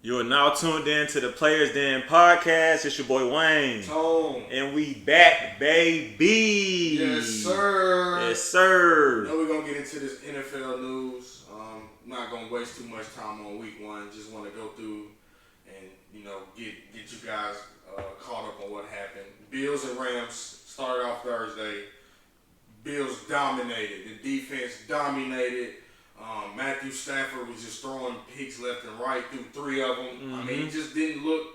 You are now tuned in to the Players Den podcast. It's your boy Wayne. Tone. And we back, baby. Yes, sir. Yes, sir. We're going to get into this NFL news. I'm not going to waste too much time on week one. Just want to go through and, get you guys caught up on what happened. Bills and Rams started off Thursday. Bills dominated. The defense dominated. Matthew Stafford was just throwing picks left and right through three of them. Mm-hmm. I mean, he just didn't look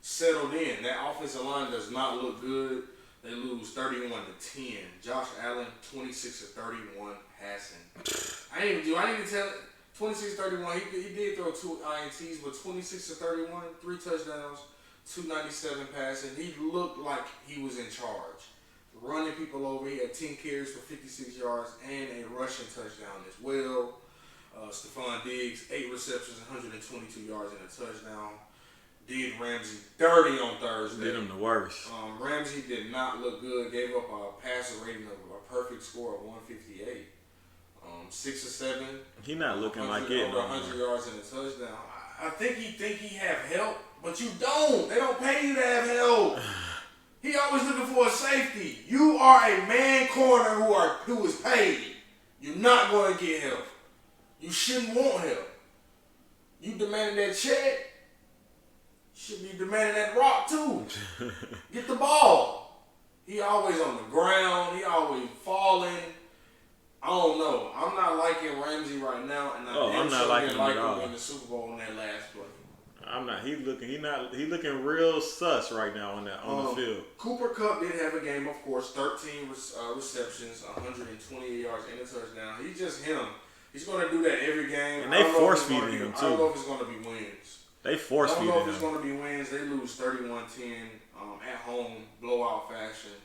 settled in. That offensive line does not look good. They lose 31-10. Josh Allen, 26-31 passing. I didn't even tell it. 26-31. He did throw 2 INTs, but 26-31, 3 touchdowns, 297 passing. He looked like he was in charge. Running people over. He had 10 carries for 56 yards and a rushing touchdown as well. Stephon Diggs, 8 receptions, 122 yards and a touchdown. Did Ramsey dirty on Thursday. Did him the worst. Ramsey did not look good. Gave up a passer rating of a perfect score of 158. 6 or 7. He not looking like it. Over 100 yards and a touchdown. I think he have help, but you don't. They don't pay you to have help. He always looking for a safety. You are a man corner who is paid. You're not going to get help. You shouldn't want help. You demanding that check. You should be demanding that rock too. Get the ball. He always on the ground. He always falling. I don't know. I'm not liking Ramsey right now, and I'm not liking him at all. In the Super Bowl in that last play. I'm not. He looking real sus right now on the field. Cooper Kupp did have a game, of course. 13 receptions, 128 yards and a touchdown. He's just him. He's going to do that every game. And they force feeding him too. I don't know if it's going to be wins. They force feeding him. I don't know if it's going to be wins. They lose 31-10 at home, blowout fashion.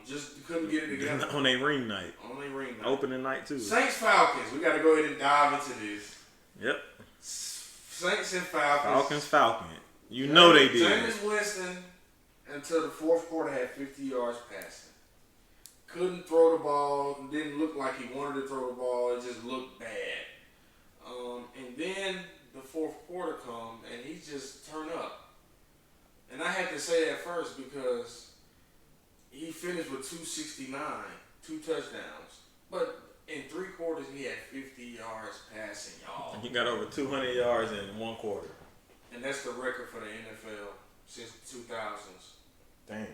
Just couldn't get it together. On their ring night. Opening night too. Saints Falcons. We got to go ahead and dive into this. Yep. Saints and Falcons. Falcons. You know they did. Jameis Winston, until the fourth quarter, had 50 yards passing. Couldn't throw the ball. Didn't look like he wanted to throw the ball. It just looked bad. And then the fourth quarter come, and he just turned up. And I had to say that first because he finished with 269, 2 touchdowns. But in 3 quarters, he had 50 yards passing, y'all. He got over 200 yards in 1 quarter. And that's the record for the NFL since the 2000s. Damn.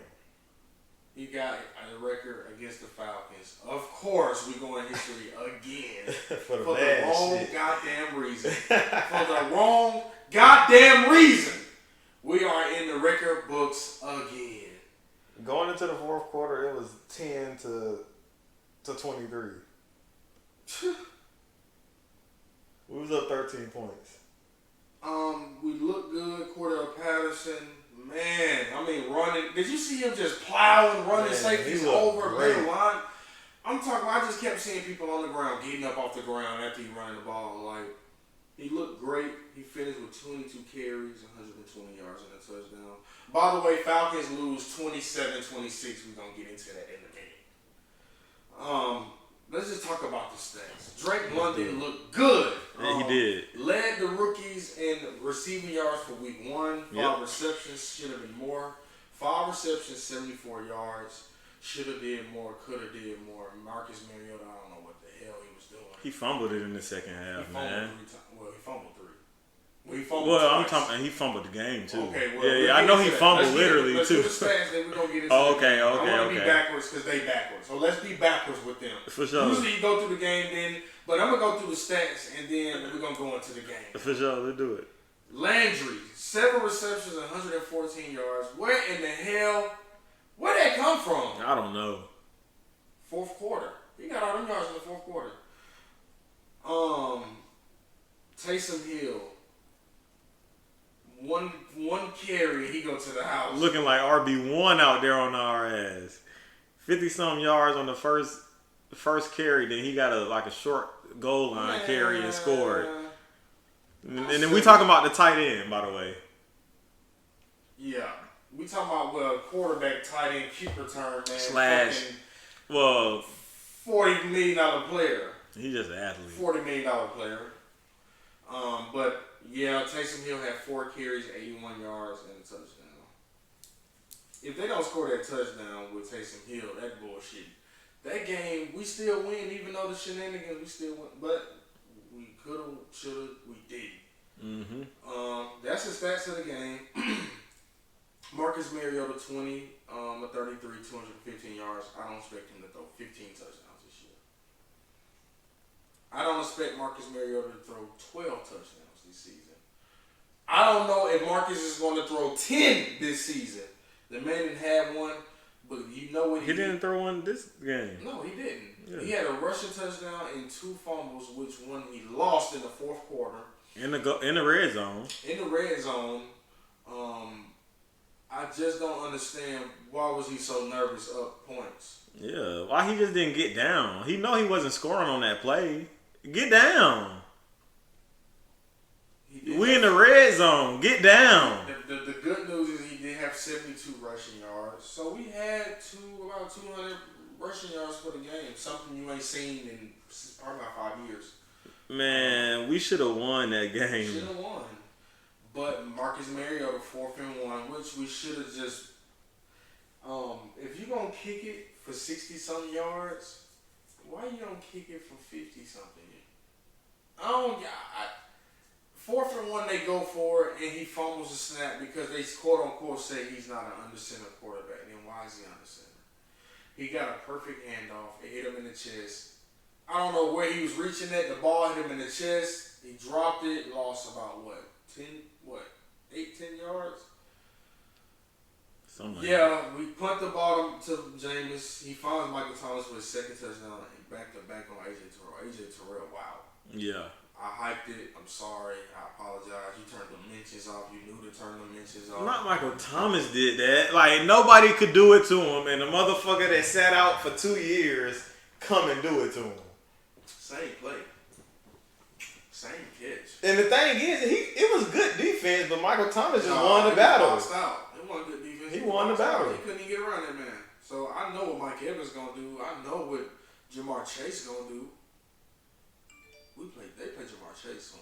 He got a record against the Falcons. Of course, we go in history again. For the wrong goddamn reason. For the wrong goddamn reason. We are in the record books again. Going into the fourth quarter, it was 10 to 23. We was up 13 points. We look good. Cordell Patterson, man. I mean, running. Did you see him just plowing, running safeties over middle line? I'm talking. I just kept seeing people on the ground, getting up off the ground after he ran the ball. Like, he looked great. He finished with 22 carries, 120 yards and a touchdown. By the way, Falcons lose 27-26. We're gonna get into that in a minute. Let's just talk about the stats. Drake London looked good. Yeah, he did. Led the rookies in receiving yards for week 1. 5 receptions, should have been more. 5 receptions, 74 yards. Should have did more, could have did more. Marcus Mariota, I don't know what the hell he was doing. He fumbled it in the second half, man. He fumbled 3. I'm talking. He fumbled the game too. Okay, well, yeah. I know he fumbled literally let's too. Do the stats, then we're gonna get into. Okay. I want to be backwards because they backwards. So let's be backwards with them. For sure. Usually you go through the game, then, but I'm gonna go through the stats and then we're gonna go into the game. For sure, let's do it. Landry, 7 receptions, 114 yards. Where in the hell? Where'd that come from? I don't know. Fourth quarter. He got all them yards in the fourth quarter. Taysom Hill. One carry, he go to the house. Looking like RB1 out there on our ass. 50-some yards on the first carry. Then he got a short goal line carry and scored. And then we talking about the tight end, by the way. Yeah, we talking about quarterback, tight end, kick return, man. $40 million player. He's just an athlete. $40 million player. But yeah, Taysom Hill had 4 carries, 81 yards, and a touchdown. If they don't score that touchdown with Taysom Hill, that bullshit. That game, we still win, even though the shenanigans, we still win. But we coulda, shoulda, we didn't. That's the stats of the game. Marcus Mariota, 20, 33, 215 yards. I don't expect him to throw 15 touchdowns this year. I don't expect Marcus Mariota to throw 12 touchdowns this season. I don't know if Marcus is going to throw 10 this season. The man didn't have one, but you know what he didn't throw one this game. No, he didn't. Yeah. He had a rushing touchdown and 2 fumbles, which one he lost in the fourth quarter. In the red zone. In the red zone. I just don't understand why was he so nervous up points. Yeah, why he just didn't get down? He know he wasn't scoring on that play. Get down. We in the red zone. Get down. The good news is he did have 72 rushing yards. So we had about 200 rushing yards for the game. Something you ain't seen in probably about 5 years. Man, we should have won that game. Should have won. But Marcus Mariota, 4th and 1, which we should have just... if you're going to kick it for 60-something yards, why you don't kick it for 50-something? 4th and 1, they go for it, and he fumbles the snap because they quote-unquote say he's not an under-center quarterback. Then why is he under center? He got a perfect handoff. It hit him in the chest. I don't know where he was reaching at. The ball hit him in the chest. He dropped it, lost about 10 yards? Something we punt the ball to Jameis. He finds Michael Thomas for his 2nd touchdown and back-to-back on AJ Terrell. AJ Terrell, wow. Yeah. I hyped it. I'm sorry. I apologize. You turned the mentions off. You knew to turn the mentions off. Not Michael Thomas did that. Like, nobody could do it to him. And the motherfucker that sat out for 2 years come and do it to him. Same play. Same catch. And the thing is, it was good defense, but Michael Thomas just won the battle. It wasn't good defense. He won the battle. He couldn't even get around that man. So I know what Mike Evans going to do. I know what Jamar Chase going to do. They play Jamar Chase soon.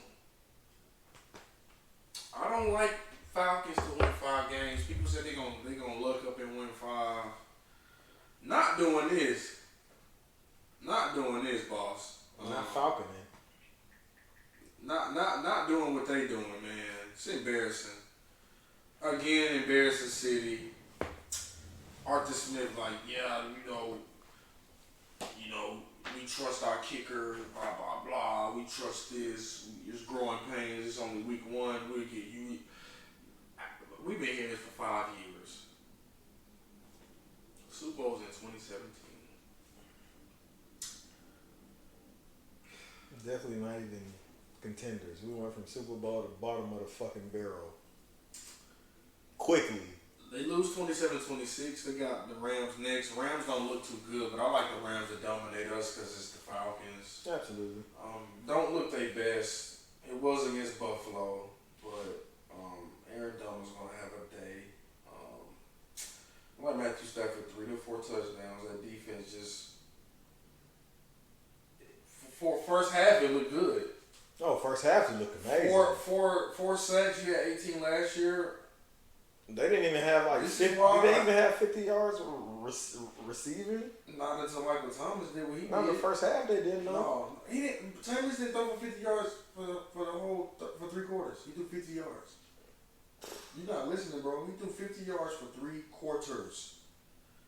I don't like Falcons to win 5 games. People say they gonna luck up and win 5. Not doing this. Not doing this, boss. Not Falcon, man. Not doing what they doing, man. It's embarrassing. Again, embarrassing city. Arthur Smith, like, yeah, we trust our kicker, blah, blah, blah. We trust this. It's growing pains. It's only week 1. We'll get you. We've been hearing this for 5 years. Super Bowl's in 2017. Definitely not even contenders. We went from Super Bowl to bottom of the fucking barrel. Quickly. They lose 27-26. They got the Rams next. Rams don't look too good, but I like the Rams to dominate us because it's the Falcons. Absolutely. Don't look their best. It was against Buffalo, but Aaron Donald's going to have a day. I like Matthew Stafford, 3 to 4 touchdowns. That defense just... For first half, it looked good. Oh, first half it looked amazing. Four sacks. You had 18 last year. They didn't even have like 50. Did they even have 50 yards receiving? Not until Michael Thomas did what he did. Not the first half they didn't. No, he didn't. Jameis didn't throw for 50 yards for 3 quarters. He threw 50 yards. You're not listening, bro. He threw 50 yards for 3 quarters.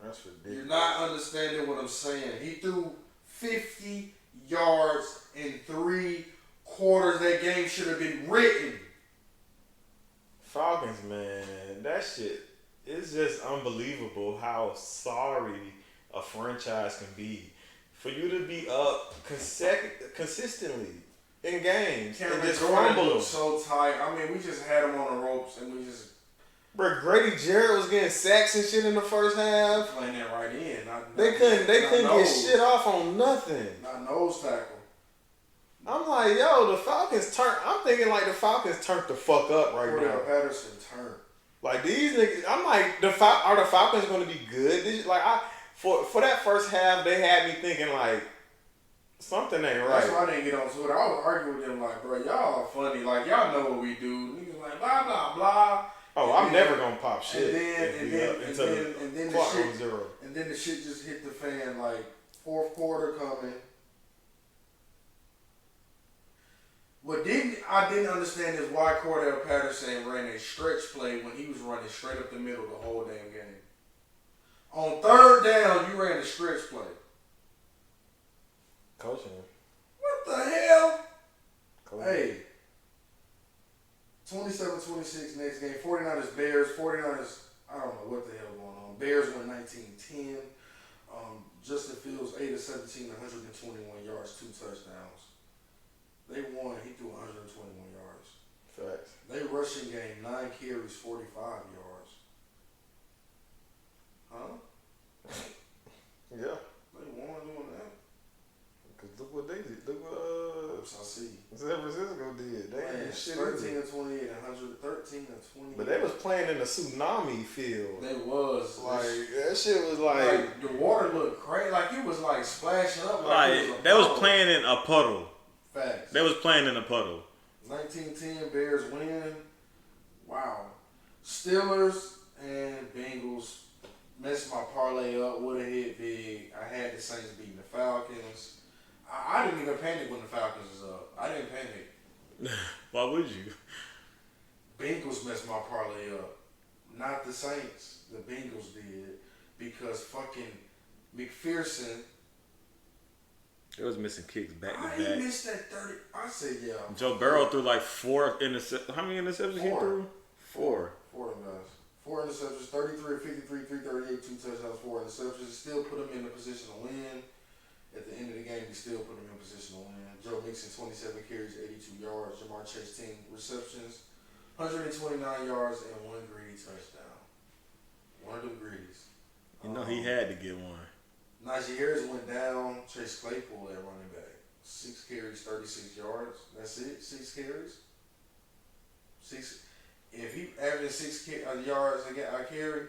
That's ridiculous. You're not understanding what I'm saying. He threw 50 yards in 3 quarters. That game should have been written. Falcons, man, that shit is just unbelievable how sorry a franchise can be. For you to be up consistently in games Cameron and just Jordan crumble looked so tight. I mean, we just had him on the ropes and we just... Bro, Grady Jarrett was getting sacks and shit in the first half. Playing that right in. They couldn't get shit off on nothing. Not nose tackle. I'm like, yo, the Falcons I'm thinking like the Falcons turned the fuck up right now. Patterson turned. Like these niggas, I'm like, are the Falcons going to be good? For that first half, they had me thinking like, Something ain't right. That's why I didn't get on Twitter. I was arguing with them like, bro, y'all are funny. Like, y'all know what we do. Niggas like, blah, blah, blah. Oh, I'm never going to pop shit. And then clock on zero. And then the shit just hit the fan like fourth quarter coming. What I didn't understand is why Cordell Patterson ran a stretch play when he was running straight up the middle the whole damn game. On third down, you ran a stretch play. Coaching. What the hell? Coaching. Hey. 27-26 next game. 49ers Bears. 49ers, I don't know what the hell going on. Bears won 19-10. Justin Fields 8 of 17, 121 yards, 2 touchdowns. They won. He threw 121 yards. Facts. They rushing game 9 carries, 45 yards. Huh? Yeah. They won doing that. Cause look what they did. Look what I see. San Francisco did. They did shit. 13 and 28, 113 and 20. But they was playing in a tsunami field. They was like that shit was like the water looked crazy. Like it was like splashing up. Like they was playing in a puddle. Facts. They was playing in a puddle. 19-10 Bears win. Wow. Steelers and Bengals messed my parlay up. Would have hit big. I had the Saints beating the Falcons. I didn't even panic when the Falcons was up. I didn't panic. Why would you? Bengals messed my parlay up. Not the Saints. The Bengals did. Because fucking McPherson. It was missing kicks back to back. He missed that 30. I said, yeah. Joe Burrow threw like 4 interceptions. How many interceptions he threw? 4. 4 of them guys. 4 interceptions, 33 of 53, 338, 2 touchdowns, 4 interceptions. Still put him in a position to win. At the end of the game, he still put him in position to win. Joe Mixon, 27 carries, 82 yards. Jamar Chase, 10 receptions, 129 yards, and 1 greedy touchdown. One of them greedies. You know he had to get one. Najee Harris went down. Chase Claypool at running back. 6 carries, 36 yards. That's it. 6 carries. 6. If he averaged 6 yards a carry,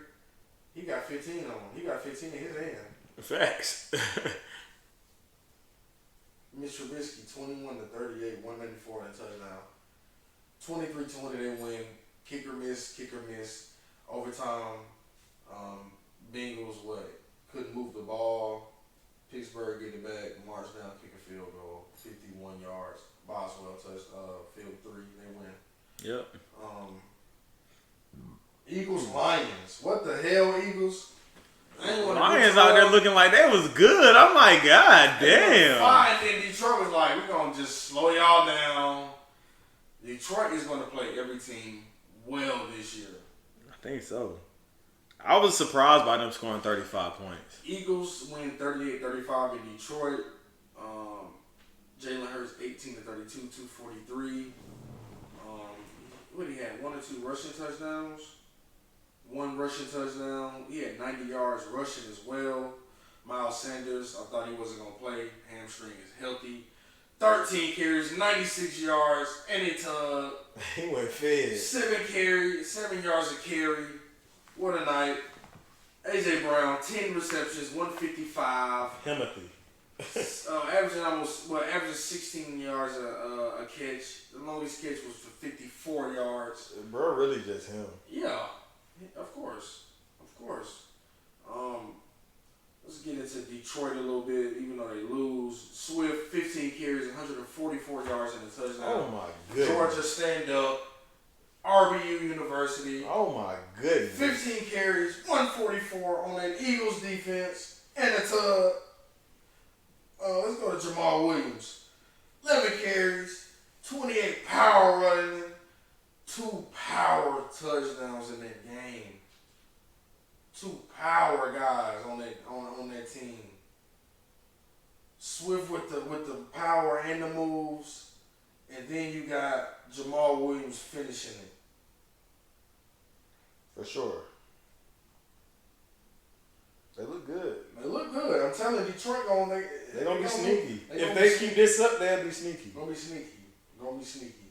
he got 15 on him. He got 15 in his hand. Facts. Mitch Trubisky, 21-38, 194 and a touchdown. 23-20 they win. Kicker miss. Overtime. Bengals couldn't move the ball. Pittsburgh get it back. March down, kick a field goal. 51 yards. Boswell touched field 3. They win. Yep. Eagles Lions. What the hell, Eagles? Lions out there looking like they was good. I'm like, God damn. Fine. Then Detroit was like, we're going to just slow y'all down. Detroit is going to play every team well this year. I think so. I was surprised by them scoring 35 points. Eagles win 38-35 in Detroit. Jalen Hurts 18-32, 243. What he had? 1 or 2 rushing touchdowns. 1 rushing touchdown. He had 90 yards rushing as well. Miles Sanders, I thought he wasn't going to play. Hamstring is healthy. 13 carries, 96 yards, and a tug. He went fed. 7 yards a carry. What a night. A.J. Brown, 10 receptions, 155. Timothy. averaging 16 yards a catch. The longest catch was for 54 yards. Bro, really just him. Yeah, of course. Let's get into Detroit a little bit, even though they lose. Swift, 15 carries, 144 yards in the touchdown. Oh my goodness. Georgia stand up. RBU University. Oh my goodness. 15 carries, 144 on that Eagles defense, and a tug. Let's go to Jamal Williams. 11 carries, 28 power running, 2 power touchdowns in that game. 2 power guys on that team. Swift with the power and the moves, and then you got Jamal Williams finishing it. For sure. They look good. I'm telling you, Detroit they're gonna be sneaky. If they keep this up, they'll be sneaky. Gonna be sneaky.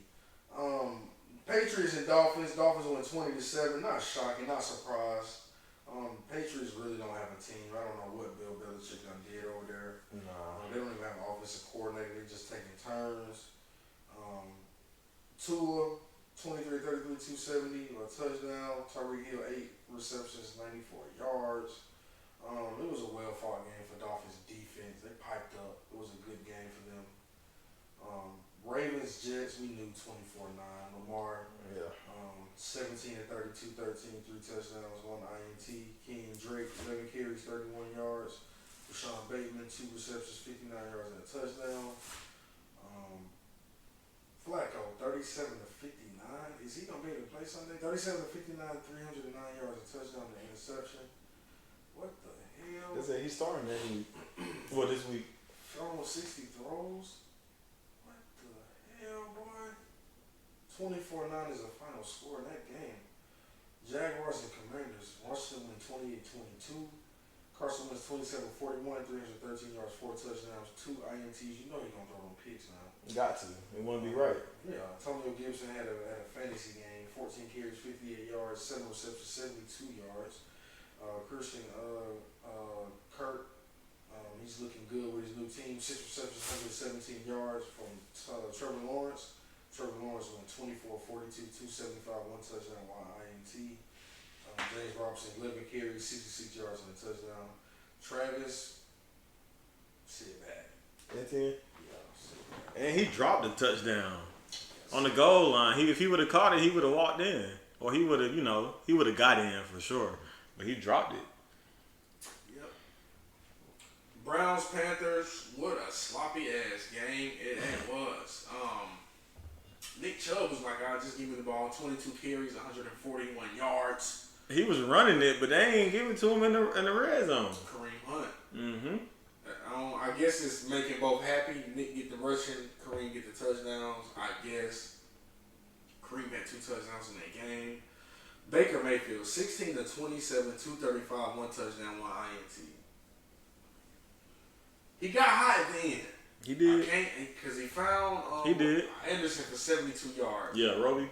Patriots and Dolphins. Dolphins win 20-7. Not shocking. Not surprised. Patriots really don't have a team. I don't know what Bill Belichick done did over there. Nah. They don't even have an offensive coordinator. They're just taking turns. Tua, 23, 33, 270, a touchdown. Tyreek Hill, 8 receptions, 94 yards. It was a well-fought game for Dolphins defense. They piped up. It was a good game for them. Ravens, Jets, we knew 24-9. Lamar, Yeah. 17 to 32, 13, 3 touchdowns, 1 INT. Kenyon Drake, 11 carries, 31 yards. Rashawn Bateman, 2 receptions, 59 yards and a touchdown. Flacco, 37 to 59. Is he gonna be able to play Sunday? 37 to 59, 309 yards, a touchdown and an interception. What the hell? They say he's starting that week. Well, this week. Almost 60 throws. What the hell, boy? 24-9 is the final score in that game. Jaguars and Commanders. Washington win 28-22. Carson wins 27-41, 313 yards, 4 touchdowns, 2 INTs. You know you're going to throw them picks now. Got to. It want to be right. Yeah. Antonio Gibson had a fantasy game. 14 carries, 58 yards, 7 receptions, 72 yards. Christian Kirk, he's looking good with his new team. 6 receptions, 117 yards from Trevor Lawrence. Trevor Lawrence went 24-42, 275, 1 touchdown, 1 INT. James Robinson, 11 carries, 66 yards and a touchdown. Travis, sit back. 10. Yeah, sit back. And he dropped the touchdown on the goal line. If he would have caught it, he would have walked in. Or he would have, he would have got in for sure. But he dropped it. Yep. Browns, Panthers, what a sloppy ass game it was. Nick Chubb was like, just give me the ball. 22 carries, 141 yards. He was running it, but they ain't giving it to him in the red zone. Kareem Hunt. Mm-hmm. I guess it's making both happy. Nick get the rushing, Kareem get the touchdowns. I guess Kareem had 2 touchdowns in that game. Baker Mayfield, 16 to 27, 235, 1 touchdown, 1 INT. He got hot at the end. He did. Because he found he did. Anderson for 72 yards. Yeah, Roby.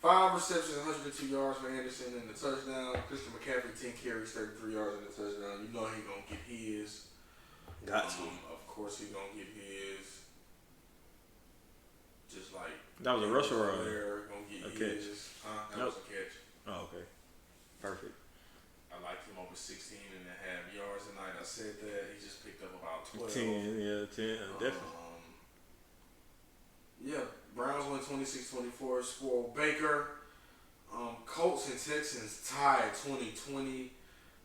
5 receptions, 102 yards for Anderson and the touchdown. Christian McCaffrey, 10 carries, 33 yards and a touchdown. You know he going to get his. Got to. Of course he going to get his. Just like. That was a rush or going to get catch? his. That was a catch. Oh, okay. Perfect. I liked him over 16 and a half yards tonight. I said that. He just picked up about 12. 10, yeah, 10, definitely. Yeah, Browns won 26-24. Spoiled Baker. Colts and Texans tied 20-20.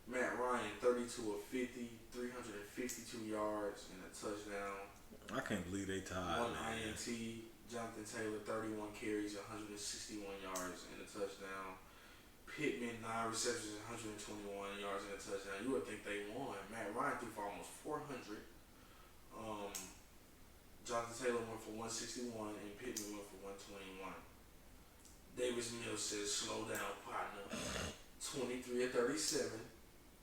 Matt Ryan 32 of 50, 352 yards and a touchdown. I can't believe they tied. 1 INT. Jonathan Taylor 31 carries, 161 yards and a touchdown. Pittman 9 receptions, 121 yards and a touchdown. You would think they won. Matt Ryan threw for almost 400. Jonathan Taylor went for 161 and Pittman went for 121. Davis Mills says, slow down, partner. 23 of 37,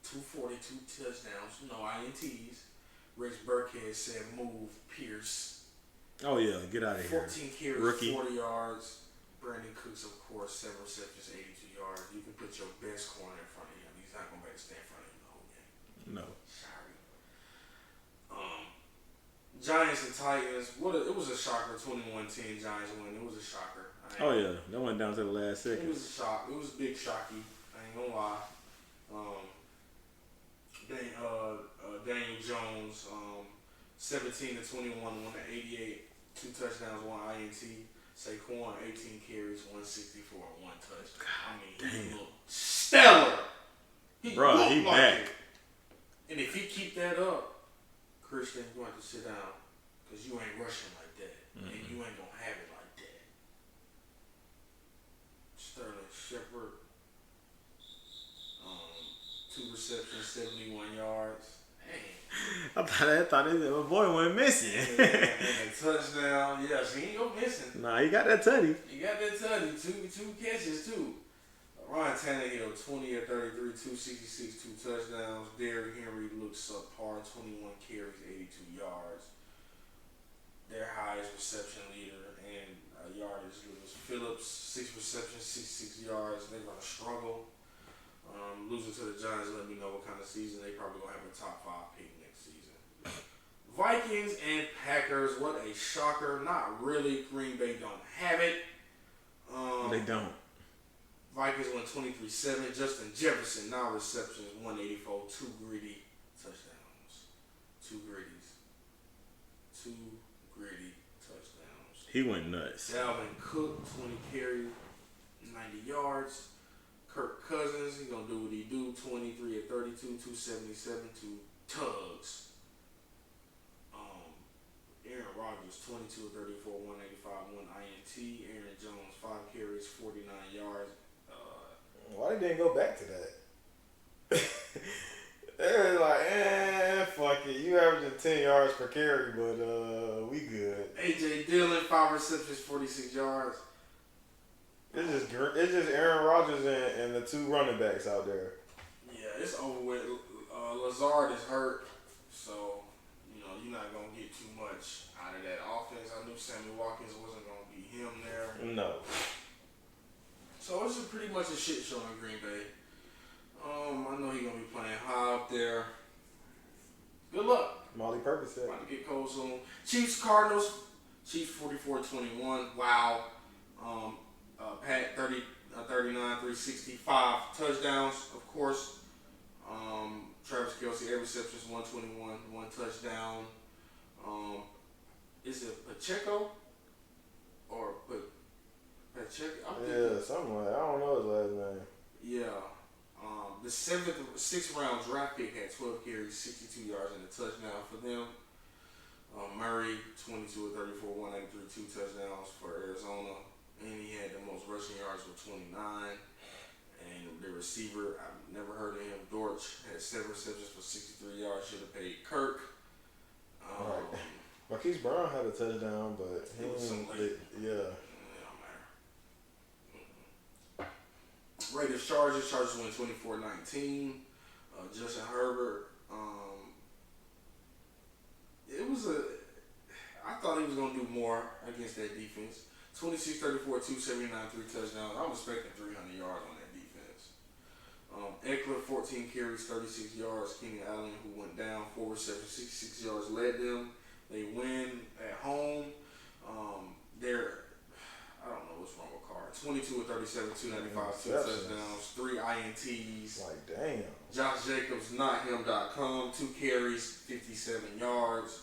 242 touchdowns, no INTs. Rich Burkhead said, move Pierce. Oh, yeah, get out of here. 14 carries, Rookie. 40 yards. Brandon Cooks, of course, 7 receptions, 82 yards. You can put your best corner in front of him. He's not going to be able to stay in front of him the whole game. No. Sorry. Giants and Titans. It was a shocker. 21-10 Giants win. It was a shocker. Oh yeah, that went down to the last second. It was a shock. It was a big shocky. I ain't gonna lie. Daniel Jones, 17-21, 188, 2 touchdowns, 1 INT. Saquon, 18 carries, 164, 1 touch. He looked stellar. He like back. It. And if he keep that up, Christian, you have to sit down because you ain't rushing like that, and you ain't gonna have it like that. Sterling Shepard, 2 receptions, 71 yards. I thought my boy went missing. And a touchdown. Yes, he ain't go missing. Nah, he got that tutty. He got that tutty. Two catches too. Ryan Tannehill, 20 of 33, 266, 2 touchdowns. Derrick Henry looks subpar, 21 carries, 82 yards. Their highest reception leader and yardage was Phillips, 6 receptions, 66 yards. They're going to struggle. Losing to the Giants let me know what kind of season they probably gonna have a top 5 pick next season. Vikings and Packers, what a shocker! Not really. Green Bay don't have it. They don't. Vikings won 23-7. Justin Jefferson, 9 receptions, 184, 2 greedy touchdowns. 2 greedy touchdowns. He went nuts. Dalvin Cook, 20 carries, 90 yards. Kirk Cousins, he gonna do what he do. 23 of 32, 277, 2 tugs. Aaron Rodgers, 22 of 34, 185, 1 INT. Aaron Jones, 5 carries, 49 yards. Why they didn't go back to that? They're like, fuck it. You averaging 10 yards per carry, but we good. A.J. Dillon, 5 receptions, 46 yards. It's just Aaron Rodgers and the 2 running backs out there. Yeah, it's over with. Lazard is hurt, so you're not gonna get too much out of that offense. I knew Sammy Watkins wasn't gonna be him there. No. So it's pretty much a shit show in Green Bay. I know he's gonna be playing high up there. Good luck. Molly Percocet. About to get cold soon. Chiefs Cardinals. Chiefs 44-21. Wow. Pat 39, 365 touchdowns, of course. Travis Kelce, 8 receptions, 121, 1 touchdown. Is it Pacheco or Pacheco? Yeah, something like that. I don't know his last name. Yeah. The 6th round draft pick had 12 carries, 62 yards, and a touchdown for them. Murray, 22 of 34, 183, 2 touchdowns for Arizona. And he had the most rushing yards with 29. And the receiver, I've never heard of him, Dortch, had 7 receptions for 63 yards. Should have paid Kirk. Right. Marquise Brown had a touchdown, but he was yeah. It don't matter. Raiders Chargers win 24-19. Justin Herbert. I thought he was going to do more against that defense. 26-34, 279, 3 touchdowns. I'm expecting 300 yards on that defense. Eckler, 14 carries, 36 yards. Keenan Allen, who went down, 4 receptions, 66 yards, led them. They win at home. I don't know what's wrong with Carr. 22 of 37, 295, 2 touchdowns, 3 INTs. Like, damn. Josh Jacobs, nothim.com, 2 carries, 57 yards.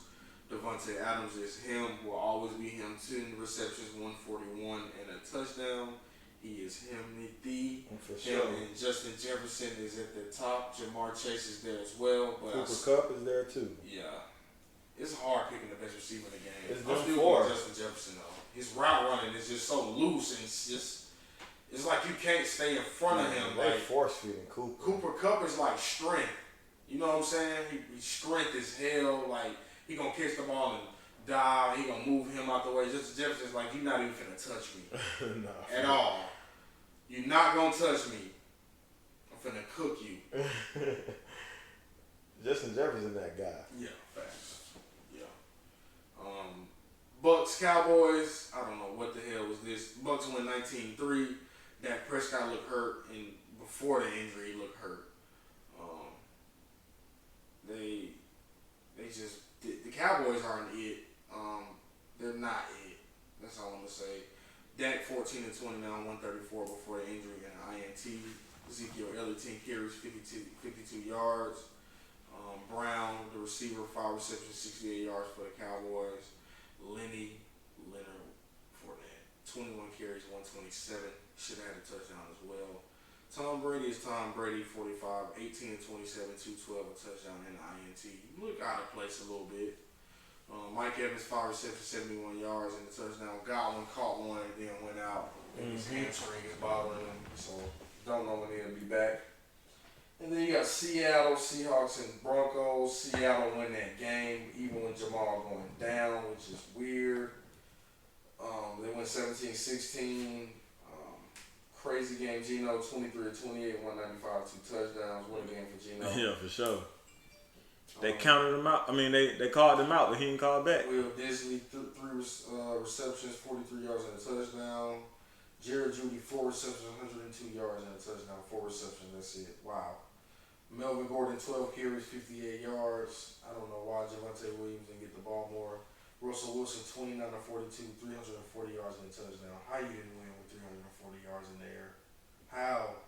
Devontae Adams is him, will always be him. 10 receptions, 141, and a touchdown. He is him. For sure. And Justin Jefferson is at the top. Jamar Chase is there as well. But Cooper Kupp is there too. Yeah. It's hard picking the best receiver in the game. It's I'm still going Justin Jefferson though. His route running is just so loose and it's like you can't stay in front of him. They like force feeding Cooper. Cooper Kupp is like strength. You know what I'm saying? He strength is hell. Like he gonna catch the ball and dive. He gonna move him out the way. Justin Jefferson's like, you're not even finna touch me at all. You're not gonna touch me. I'm finna cook you. Justin Jefferson, that guy. Yeah, facts. Yeah. Bucks, Cowboys. I don't know what the hell was this. Bucks went 19-3. Dak Prescott looked hurt, and before the injury, he looked hurt. They just the Cowboys aren't it. They're not it. That's all I'm gonna say. Dak 14 and 29, 134 before the injury and an INT. Ezekiel Elliott 10 carries, 52 yards. Brown, the receiver, 5 receptions, 68 yards for the Cowboys. Leonard Fournette, 21 carries, 127. Should have had a touchdown as well. Tom Brady is Tom Brady, 45, 18 and 27, 212, a touchdown and an INT. Look out of place a little bit. Mike Evans, 5 receptions, 71 yards and a touchdown. Godwin caught one and then went out. His hamstring is bothering him, so don't know when he'll be back. And then you got Seattle, Seahawks, and Broncos. Seattle win that game, even with Jamal going down, which is weird. They went 17-16. Crazy game. Geno, 23 of 28, 195, 2 touchdowns. What a game for Geno. Yeah, for sure. They counted him out. I mean, they called him out, but he didn't call back. Will Disley, 3 receptions, 43 yards and a touchdown. Jared Judy, 4 receptions, 102 yards and a touchdown. 4 receptions, that's it. Wow. Melvin Gordon, 12 carries, 58 yards. I don't know why Javonte Williams didn't get the ball more. Russell Wilson, 29 of 42, 340 yards and a touchdown. How you didn't win with 340 yards in the air? How?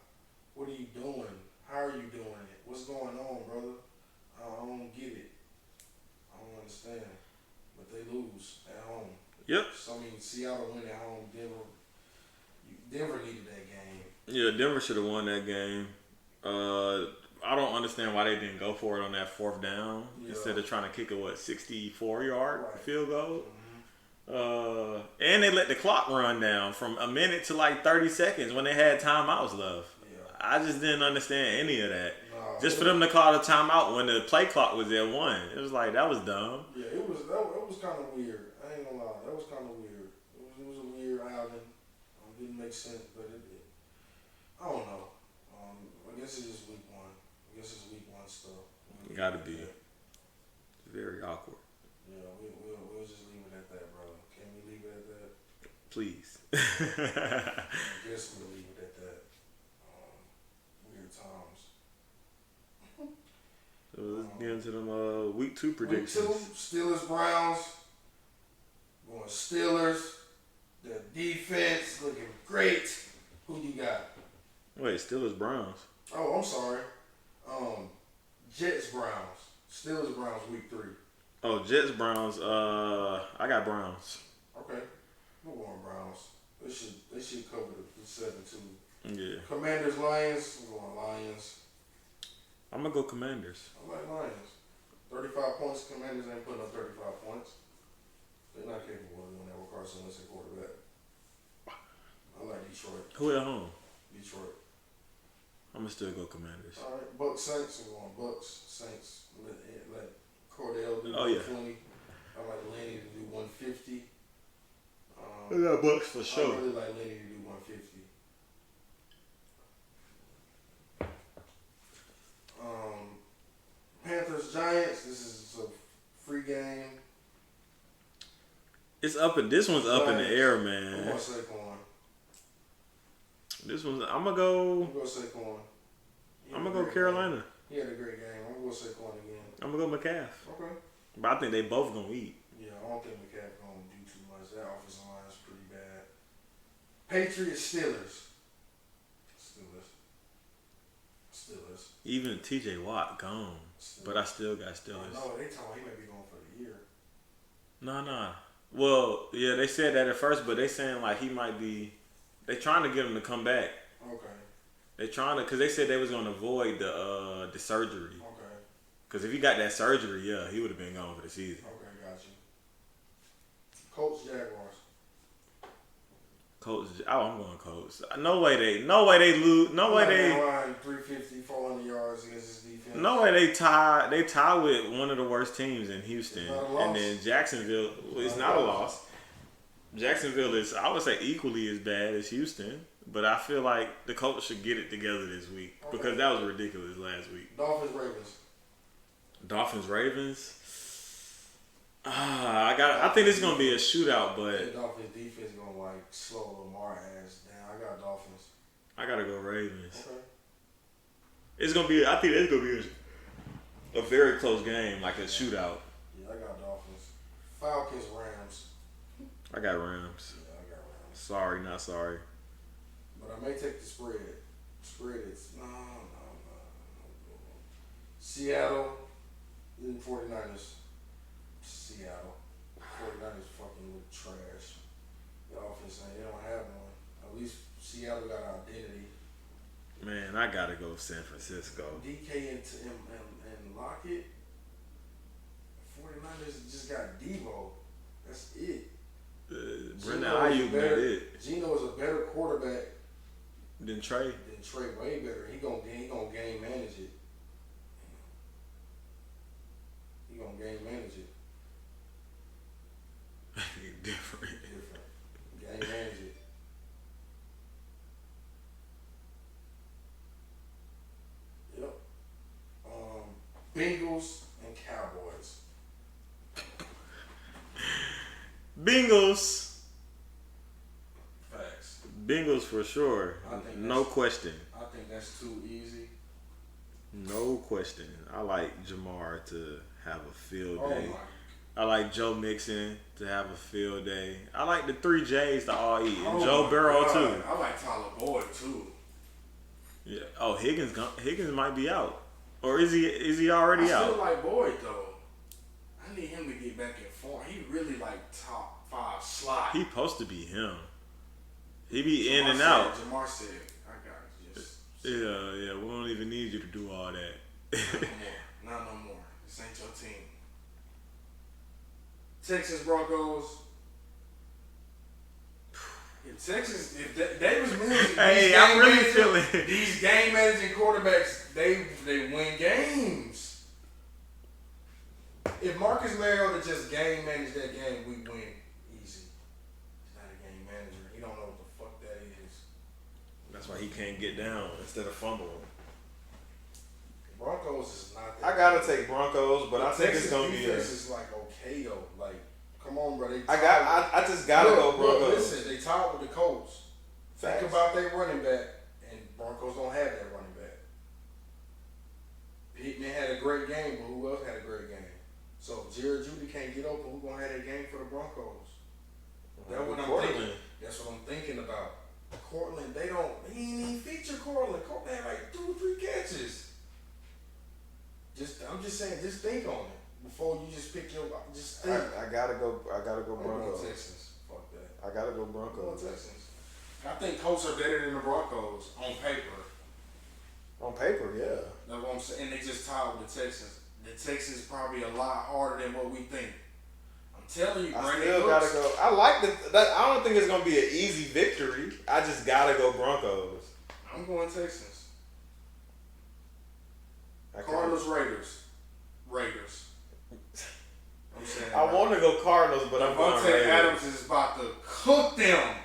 What are you doing? How are you doing it? What's going on, brother? I don't get it. I don't understand. But they lose at home. Yep. So, I mean, Seattle win at home. Denver needed that game. Yeah, Denver should have won that game. I don't understand why they didn't go for it on that 4th down instead of trying to kick a 64-yard field goal. Mm-hmm. And they let the clock run down from a minute to like 30 seconds when they had timeouts left. Yeah. I just didn't understand any of that. No, just for them to call the timeout when the play clock was at 1. It was like, that was dumb. Yeah, it was kind of weird. I ain't gonna lie, that was kind of weird. It was a weird outing. Didn't make sense, but it I don't know. I guess it's just week 1. I guess it's week 1 stuff. Gotta be. Very awkward. Yeah, we'll just leave it at that, brother. Can we leave it at that? Please. I guess we'll leave it at that. Weird times. So let's get into them week 2 predictions. Week 2, Steelers Browns. Going Steelers. The defense looking great. Who you got? Wait, Steelers Browns. Oh, I'm sorry. Jets Browns. Steelers Browns week 3. Oh, Jets Browns. I got Browns. Okay. We're going Browns. They should cover the 7-2. Yeah. Commanders Lions. I'm going Lions. I'm gonna go Commanders. I like Lions. 35 points. Commanders ain't putting up 35 points. They're not capable of doing that with Carson Wentz at quarterback. I like Detroit. Who at home? Detroit. I'm gonna still go Commanders. All right, Bucks Saints. I'm going Bucks Saints. Let Cordell do 120. I like Lenny to do 150. I got Bucks for sure. I really like Lenny to do 150. Panthers Giants. This is a free game. It's up and this one's up in the air, man. I'm going Saquon. This one's. I'm gonna go. I'm going Saquon. I'm gonna go Carolina. Game. He had a great game. I'm going Saquon again. I'm gonna go McCaff. Okay. But I think they both gonna eat. Yeah, I don't think McCaff gonna do too much. That offensive line is pretty bad. Patriots Steelers. Steelers. Even T.J. Watt gone, but I still got Steelers. No, they told he may be going for the year. Nah. Well, yeah, they said that at first, but they saying like he might be. They trying to get him to come back. Okay. They trying to, cause they said they was gonna avoid the surgery. Okay. Cause if he got that surgery, yeah, he would have been gone for the season. Okay, got you. Colts Jaguars. Colts. Oh, I'm going Colts. No way they lose. No way they. 350, 400 yards against this defense. No way they tie. They tie with one of the worst teams in Houston, and then Jacksonville. It's not a loss. Jacksonville is, I would say, equally as bad as Houston, but I feel like the Colts should get it together this week because that was ridiculous last week. Dolphins Ravens. I think this is gonna be a shootout, but the Dolphins defense gonna like slow Lamar ass down. I got Dolphins. I gotta go Ravens. Okay. It's gonna be. I think it's gonna be a very close game, like a shootout. Yeah, I got Dolphins. Falcons Rams. I got Rams. Yeah, I got Rams. Sorry, not sorry. But I may take the spread. Spread is no. Seattle, 49ers. Seattle. 49ers fucking look trash. The offense, they don't have one. At least Seattle got an identity. Man, I gotta go San Francisco. DK and Lockett. 49ers just got Devo. That's it. Brendan Ayuk, man, it. Geno is a better quarterback than Trey. Way better. He gonna game manage it. He gonna game manage it. Different. Game manage it. Yep. Bengals and Cowboys. Bengals. Facts. Bengals for sure. No question. I think that's too easy. No question. I like Jamar to have a field Oh day. my. I like Joe Mixon to have a field day. I like the 3 J's to all eat. And Oh Joe my Burrow God. too. I like Tyler Boyd too. Yeah. Oh, Higgins might be out. Or is he already I out? still like Boyd though. I need him to get back in form. He really like top 5 slot. He supposed to be him. He be Jamar in and said- out. Jamar said, I got it. Just Yeah. We don't even need you to do all that. not no more. Not no more. This ain't your team. Texas Broncos. If Texas, if Davis Mills, Hey, I'm really feeling these game managing quarterbacks, they win games. If Marcus Mariota just game manage that game, we win easy. He's not a game manager. He don't know what the fuck that is. That's why he can't get down instead of fumbling. Broncos is not that. I gotta take Broncos, but I think Texas it's gonna be defense is like okay though. Like, come on, bro. I just gotta go Broncos. Listen, they tied with the Colts. Facts. Think about their running back, and Broncos don't have that running back. Pittman had a great game, but who else had a great game? So if Jared Judy can't get open, who gonna have that game for the Broncos? That's what I'm thinking. That's what I'm thinking about. Cortland, he didn't even feature Cortland. Cortland had like 2 or 3 catches. I'm just saying, just think on it before you just pick your. Just think. I gotta go I'm going Broncos. Texans. Fuck that. I gotta go I'm going Broncos. Texans. I think Colts are better than the Broncos on paper. On paper, yeah. That's what I'm saying. And they just tied with the Texans. The Texans probably a lot harder than what we think. I'm telling you, I Brandon still Cooks. gotta go. I like that. I don't think it's gonna be an easy victory. I just gotta go Broncos. I'm going Texans. I can't- Cardinals, Raiders. I'm saying. I want to go Cardinals, but I'm going Devontae Raiders. Adams is about to cook them.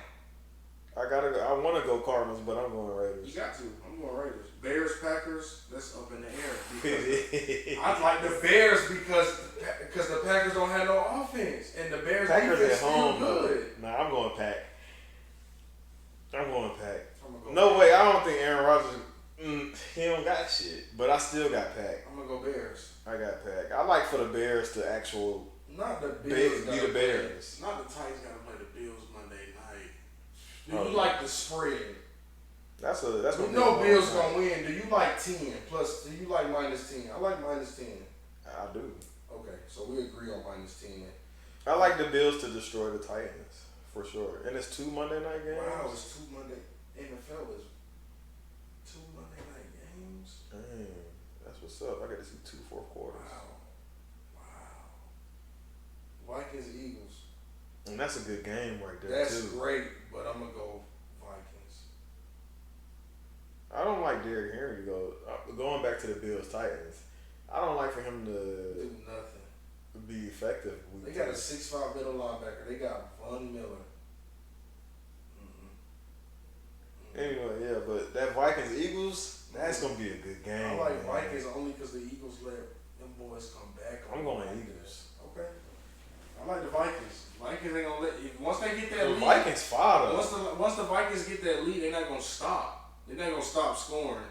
I want to go Cardinals, but I'm going You Raiders. got to. I'm going Raiders. Bears, Packers. That's up in the air. Because I like the Bears because the Packers don't have no offense and the Bears Packers defense at home, still though. good. Nah, I'm going Pack. I'm going Pack. I'm gonna go No Bears. way. I don't think Aaron Rodgers. He don't got shit, but I still got Pack. I'm gonna go Bears. I got Pack. I like for the Bears to actual Not the be Bills. the gotta Bears. Play, not the Titans. Got to play the Bills Monday night. Do Oh. you like the spread? That's You gonna be know a Bills long gonna win. Do you like 10 plus? Do you like -10? I like -10. I do. Okay, so we agree on -10. I like the Bills to destroy the Titans for sure. And it's 2 Monday night games. Wow, it's 2 Monday. NFL is 2 Monday night games. Dang, that's what's up. I got to see 2 fourth quarters. Wow. Vikings, Eagles. And that's a good game right there That's too. great, but I'm gonna go Vikings. I don't like Derrick Henry to go. Going back to the Bills Titans, I don't like for him to Do nothing. be effective. They got a 6'5" middle linebacker. They got Von Miller. Anyway, yeah, but that Vikings Eagles, that's gonna be a good game. I like man. Vikings only because the Eagles let them boys come back. I'm going Eagles. Okay. I like the Vikings. Vikings ain't gonna let once they get that The lead. Vikings fire though. Once the Vikings get that lead, they're not gonna stop. They're not gonna stop scoring.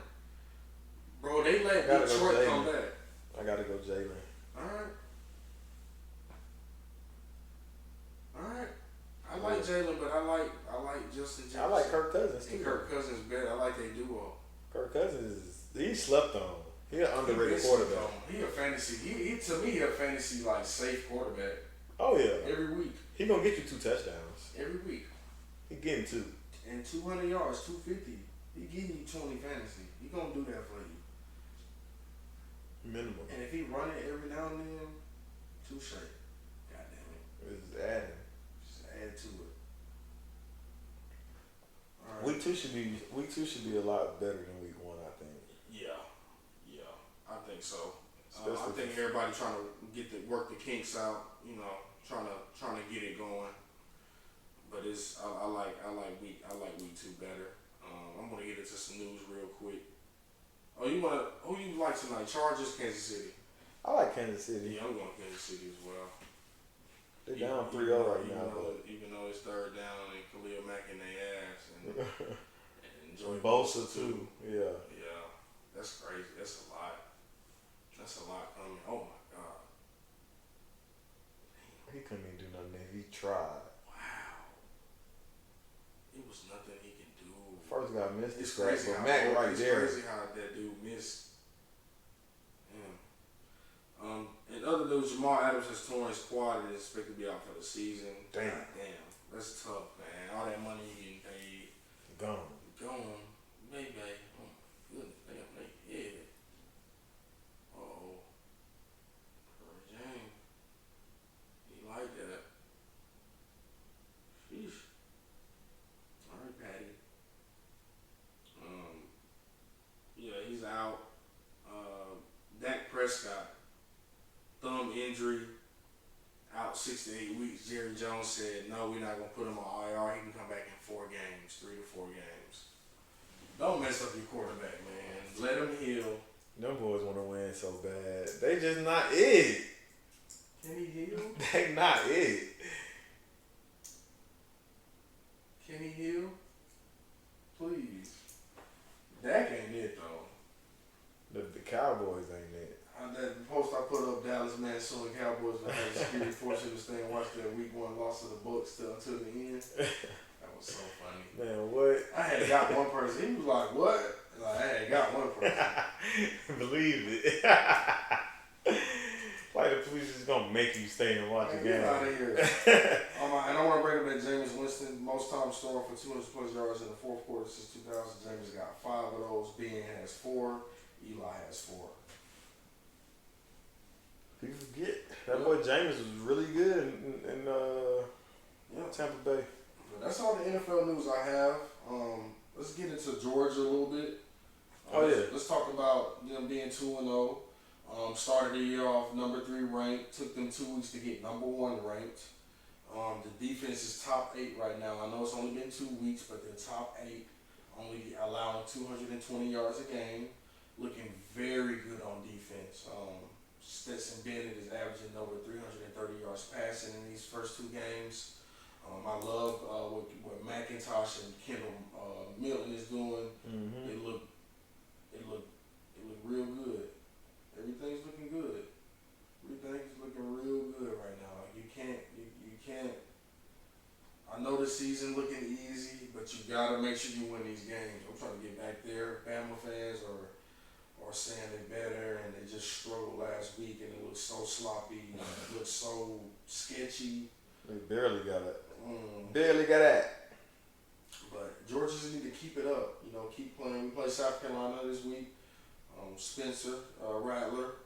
Bro, they let Gotta go Detroit come Jalen. back. I gotta go Jalen. Alright. I like Jalen, but I like Justin Jefferson. I like Kirk Cousins And too. Kirk Cousins better. I like their duo. Kirk Cousins, he slept on. He an underrated He quarterback. He a fantasy. He to me he a fantasy like safe quarterback Oh yeah, every week. he gonna get you 2 touchdowns. Every week. He getting 2. And 200 yards, 250. He giving you 20 fantasy. He gonna do that for you. Minimum. And if he run it every now and then, touche. God damn it. It's adding. Just add to it. All right. Week 2 should be a lot better than week 1, I think. Yeah, I think so. I Especially think everybody trying to work the kinks out. You know, trying to get it going. But I like week 2 better. I'm gonna get into some news real quick. Oh, who you like tonight? Chargers, Kansas City. I like Kansas City. Yeah, I'm going Kansas City as well. They're down 3-0 right now. Even though it's third down and Khalil Mack in their ass, and and enjoy Bosa too. Yeah. Yeah, that's crazy. That's a lot. That's a lot coming. Oh my God. He couldn't even do nothing if he tried. Wow. It was nothing he can do. First guy missed It's the crazy but how Mac right it's there. crazy how that dude missed. In other news, Jamal Adams has torn his quad and is expected to be out for the season. Damn. Damn. That's tough, man. All that money you getting paid. Gone. Gone. Maybe. Oh my goodness. Damn, they hit. Uh-oh. Curry James. He like that. Sheesh. All right, Patty. Yeah, he's out. Dak Prescott, thumb injury, out 6 to 8 weeks. Jerry Jones said, no, we're not going to put him on IR. He can come back in 4 games, 3 to 4 games. Don't mess up your quarterback, man. Let him heal. Them boys want to win so bad. They just not it. Can he heal? They not it. Can he heal? Please. Dak ain't it, though. The Cowboys ain't it. That post I put up, Dallas, man, so the Cowboys had the security force to stay and watch that week 1 loss of the Bucs until the end. That was so funny. Man, what? I had got one person. He was like, what? Like, I had got one person. Believe it. Like the police is gonna make you stay and watch a game. Get out of here. And I want to bring up that Jameis Winston, most times throwing for 200 plus yards in the fourth quarter since 2000. Jameis got 5 of those. Ben has 4. Eli has 4. People forget that boy Jameis was really good in Tampa Bay. But that's all the NFL news I have. Let's get into Georgia a little bit. Let's talk about them being 2-0. Started the year off number 3 ranked. Took them 2 weeks to get number 1 ranked. The defense is top 8 right now. I know it's only been 2 weeks, but they're top 8. Only allowing 220 yards a game. Looking very good on defense. Stetson Bennett is averaging over 330 yards passing in these first 2 games. I love what McIntosh and Kendall Milton is doing. Mm-hmm. It look real good. Everything's looking good. Everything's looking real good right now. Like you can't. I know the season looking easy, but you gotta make sure you win these games. I'm trying to get back there. Bama fans are saying they're better and they just struggled last week and it looks so sloppy and it looks so sketchy. They barely got it. Barely got that. But Georgia just need to keep it up. Keep playing. We play South Carolina this week. Spencer Rattler.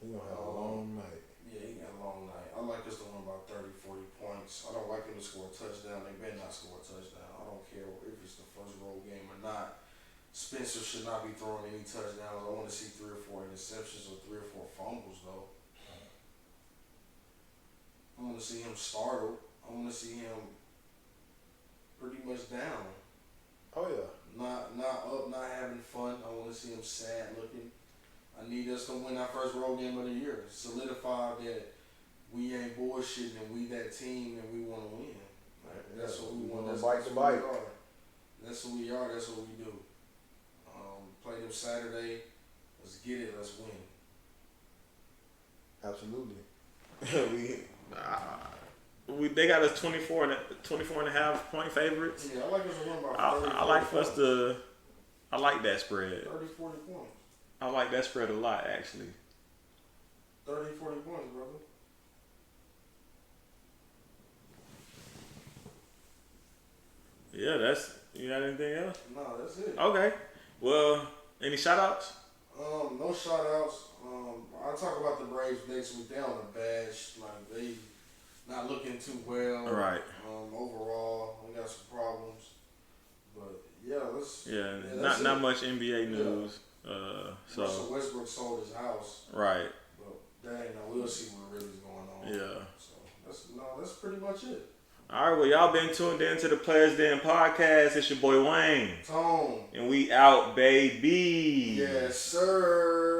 He gonna have a long night. Yeah, he got a long night. I like us to win about 30, 40 points. I don't like him to score a touchdown. They better not score a touchdown. I don't care if it's the first road game or not. Spencer should not be throwing any touchdowns. I want to see 3 or 4 interceptions or 3 or 4 fumbles, though. I want to see him startled. I want to see him pretty much down. Oh yeah. Not up, not having fun. I want to see him sad looking. I need us to win our first road game of the year. Solidify that we ain't bullshitting and we that team and we want to win. That's what we want. That's bite what to bite. we are. That's who we are. That's what we do. Play them Saturday. Let's get it. Let's win. Absolutely. They got us 24 and a half point favorites. Yeah, I like us to win about 30, I like for us to. I like that spread. 30, 40 points. I like that spread a lot, actually. 30, 40 points, brother. Yeah, you got anything else? No, that's it. Okay. Well, any shout outs? No shout outs. I'll talk about the Braves next week. They on a bash. Like they not looking too well. Right. Overall, we got some problems. But yeah, let's. Yeah, not much NBA news. So Russell Westbrook sold his house. Right. But that ain't no. We'll see what really is going on. Yeah. So that's pretty much it. All right, well, y'all been tuned in to the Players Den podcast. It's your boy Wayne. Tone. And we out, baby. Yes, sir.